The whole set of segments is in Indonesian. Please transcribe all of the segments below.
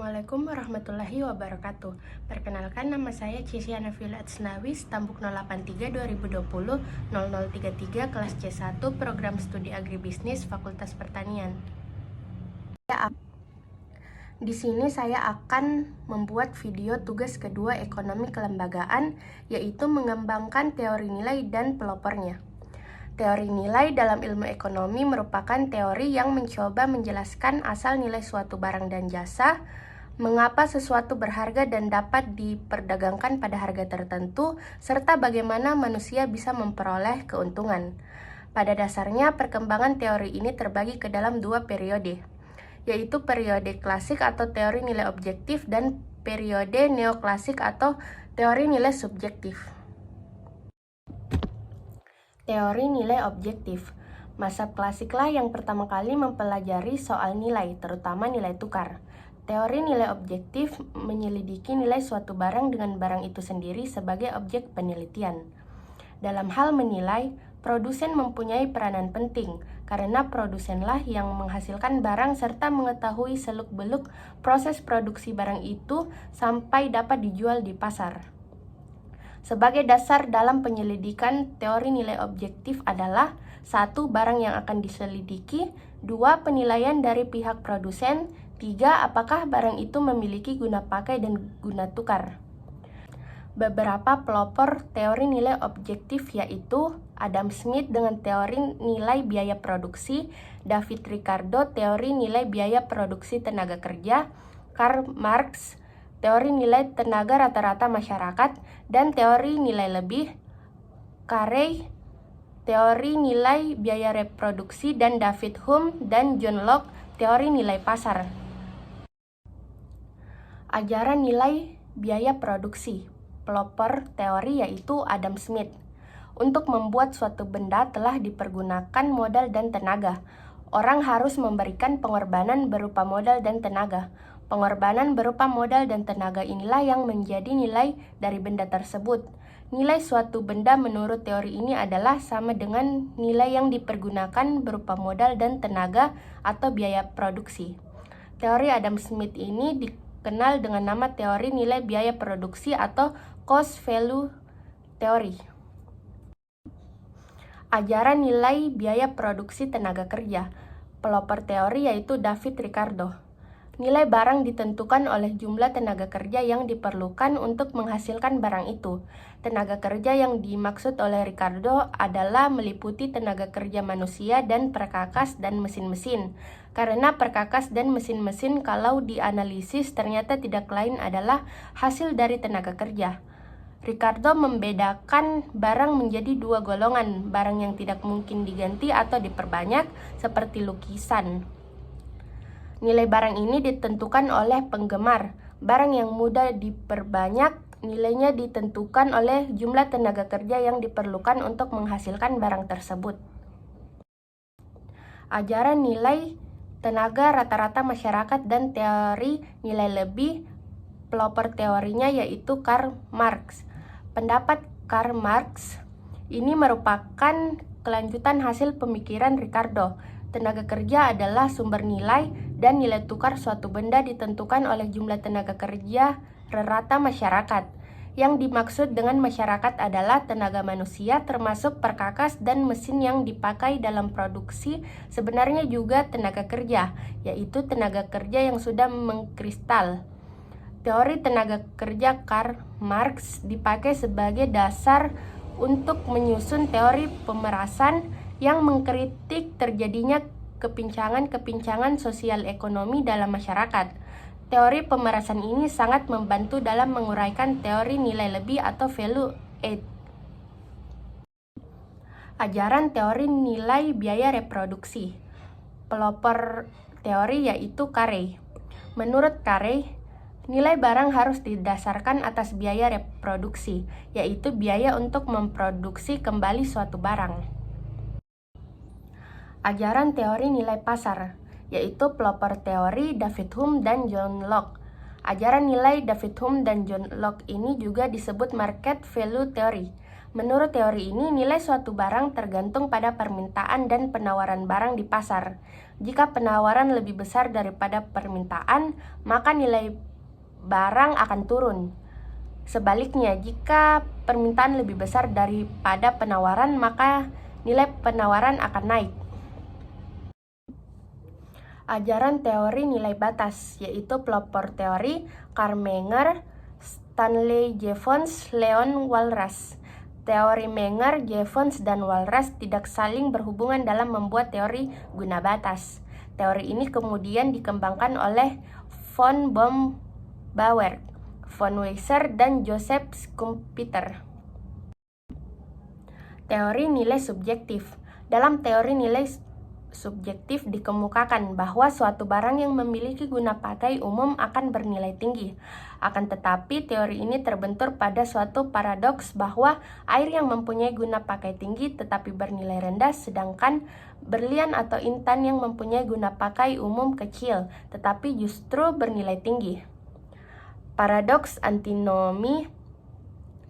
Assalamualaikum warahmatullahi wabarakatuh. Perkenalkan, nama saya Cisyana Nafila Atsnawi, Stambuk 083 2020 0033 kelas C1 Program Studi Agribisnis Fakultas Pertanian. Di sini saya akan membuat video tugas kedua ekonomi kelembagaan, yaitu mengembangkan teori nilai dan pelopornya. Teori nilai dalam ilmu ekonomi merupakan teori yang mencoba menjelaskan asal nilai suatu barang dan jasa, mengapa sesuatu berharga dan dapat diperdagangkan pada harga tertentu, serta bagaimana manusia bisa memperoleh keuntungan. Pada dasarnya, perkembangan teori ini terbagi ke dalam dua periode, yaitu periode klasik atau teori nilai objektif dan periode neoklasik atau teori nilai subjektif. Teori nilai objektif. Masa klasiklah yang pertama kali mempelajari soal nilai, terutama nilai tukar. Teori nilai objektif menyelidiki nilai suatu barang dengan barang itu sendiri sebagai objek penelitian. Dalam hal menilai, produsen mempunyai peranan penting, karena produsenlah yang menghasilkan barang serta mengetahui seluk-beluk proses produksi barang itu sampai dapat dijual di pasar. Sebagai dasar dalam penyelidikan teori nilai objektif adalah 1. Barang yang akan diselidiki, 2. Penilaian dari pihak produsen, 3. Apakah barang itu memiliki guna pakai dan guna tukar. Beberapa pelopor teori nilai objektif yaitu Adam Smith dengan teori nilai biaya produksi, David Ricardo teori nilai biaya produksi tenaga kerja, Karl Marx teori nilai tenaga rata-rata masyarakat, dan teori nilai lebih, Carey teori nilai biaya reproduksi, dan David Hume dan John Locke teori nilai pasar. Ajaran nilai biaya produksi. Pelopor teori yaitu Adam Smith. Untuk membuat suatu benda telah dipergunakan modal dan tenaga. Orang harus memberikan pengorbanan berupa modal dan tenaga. Pengorbanan berupa modal dan tenaga inilah yang menjadi nilai dari benda tersebut. Nilai suatu benda menurut teori ini adalah sama dengan nilai yang dipergunakan berupa modal dan tenaga atau biaya produksi. Teori Adam Smith ini dikenal dengan nama teori nilai biaya produksi atau cost value theory. Ajaran nilai biaya produksi tenaga kerja. Pelopor teori yaitu David Ricardo. Nilai barang ditentukan oleh jumlah tenaga kerja yang diperlukan untuk menghasilkan barang itu. Tenaga kerja yang dimaksud oleh Ricardo adalah meliputi tenaga kerja manusia dan perkakas dan mesin-mesin. Karena perkakas dan mesin-mesin kalau dianalisis ternyata tidak lain adalah hasil dari tenaga kerja. Ricardo membedakan barang menjadi dua golongan, barang yang tidak mungkin diganti atau diperbanyak seperti lukisan. Nilai barang ini ditentukan oleh penggemar. Barang yang mudah diperbanyak, nilainya ditentukan oleh jumlah tenaga kerja yang diperlukan untuk menghasilkan barang tersebut. Ajaran nilai tenaga rata-rata masyarakat dan teori nilai lebih. Pelopor teorinya yaitu Karl Marx. Pendapat Karl Marx ini merupakan kelanjutan hasil pemikiran Ricardo. Tenaga kerja adalah sumber nilai dan nilai tukar suatu benda ditentukan oleh jumlah tenaga kerja rata masyarakat. Yang dimaksud dengan masyarakat adalah tenaga manusia termasuk perkakas dan mesin yang dipakai dalam produksi, sebenarnya juga tenaga kerja, yaitu tenaga kerja yang sudah mengkristal. Teori tenaga kerja Karl Marx dipakai sebagai dasar untuk menyusun teori pemerasan yang mengkritik terjadinya kepincangan-kepincangan sosial ekonomi dalam masyarakat. Teori pemerasan ini sangat membantu dalam menguraikan teori nilai lebih atau value add. Ajaran teori nilai biaya reproduksi. Pelopor teori yaitu Carey. Menurut Carey, nilai barang harus didasarkan atas biaya reproduksi, yaitu biaya untuk memproduksi kembali suatu barang. Ajaran teori nilai pasar, yaitu pelopor teori David Hume dan John Locke. Ajaran nilai David Hume dan John Locke ini juga disebut market value theory. Menurut teori ini, nilai suatu barang tergantung pada permintaan dan penawaran barang di pasar. Jika penawaran lebih besar daripada permintaan, maka nilai barang akan turun. Sebaliknya, jika permintaan lebih besar daripada penawaran, maka nilai penawaran akan naik. Ajaran teori nilai batas, yaitu pelopor teori Karl Menger, Stanley Jevons, Leon Walras. Teori Menger, Jevons, dan Walras tidak saling berhubungan dalam membuat teori guna batas. Teori ini kemudian dikembangkan oleh von Bohm-Bawerk, von Weiser, dan Joseph Schumpeter. Teori nilai subjektif. Dalam teori nilai subjektif dikemukakan bahwa suatu barang yang memiliki guna pakai umum akan bernilai tinggi. Akan tetapi, teori ini terbentur pada suatu paradoks bahwa air yang mempunyai guna pakai tinggi tetapi bernilai rendah, sedangkan berlian atau intan yang mempunyai guna pakai umum kecil tetapi justru bernilai tinggi. Paradoks antinomi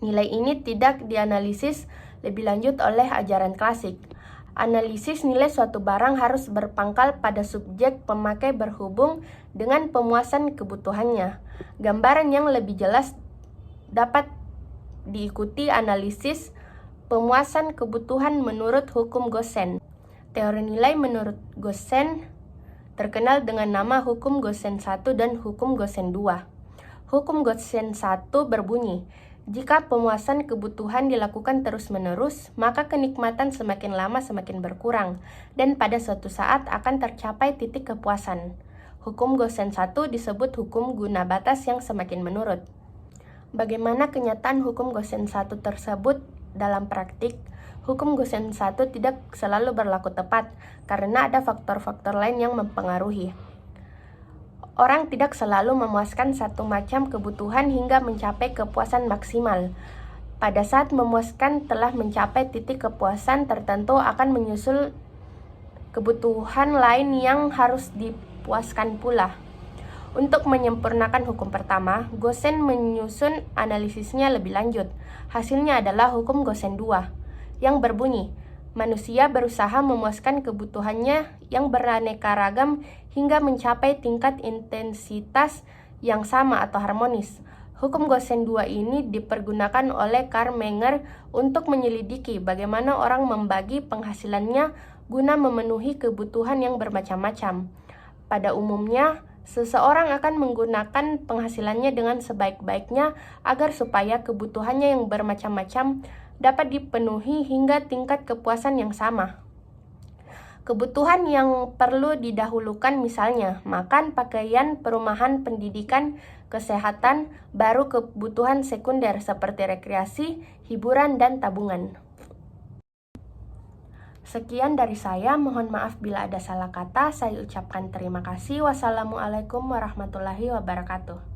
nilai ini tidak dianalisis lebih lanjut oleh ajaran klasik. Analisis nilai suatu barang harus berpangkal pada subjek pemakai berhubung dengan pemuasan kebutuhannya. Gambaran yang lebih jelas dapat diikuti analisis pemuasan kebutuhan menurut hukum Gosen. Teori nilai menurut Gosen terkenal dengan nama hukum Gosen 1 dan hukum Gosen 2. Hukum Gosen 1 berbunyi, jika pemuasan kebutuhan dilakukan terus-menerus, maka kenikmatan semakin lama semakin berkurang, dan pada suatu saat akan tercapai titik kepuasan. Hukum Gosen 1 disebut hukum guna batas yang semakin menurut. Bagaimana kenyataan hukum Gosen 1 tersebut dalam praktik? Hukum Gosen 1 tidak selalu berlaku tepat, karena ada faktor-faktor lain yang mempengaruhi. Orang tidak selalu memuaskan satu macam kebutuhan hingga mencapai kepuasan maksimal. Pada saat memuaskan telah mencapai titik kepuasan tertentu, akan menyusul kebutuhan lain yang harus dipuaskan pula. Untuk menyempurnakan hukum pertama, Gosen menyusun analisisnya lebih lanjut. Hasilnya adalah hukum Gosen 2, yang berbunyi, manusia berusaha memuaskan kebutuhannya yang beraneka ragam hingga mencapai tingkat intensitas yang sama atau harmonis. Hukum Gosen 2 ini dipergunakan oleh Karl Menger untuk menyelidiki bagaimana orang membagi penghasilannya guna memenuhi kebutuhan yang bermacam-macam. Pada umumnya, seseorang akan menggunakan penghasilannya dengan sebaik-baiknya agar supaya kebutuhannya yang bermacam-macam dapat dipenuhi hingga tingkat kepuasan yang sama. Kebutuhan yang perlu didahulukan misalnya makan, pakaian, perumahan, pendidikan, kesehatan, baru kebutuhan sekunder seperti rekreasi, hiburan, dan tabungan. Sekian dari saya, mohon maaf bila ada salah kata. Saya ucapkan terima kasih. Wassalamualaikum warahmatullahi wabarakatuh.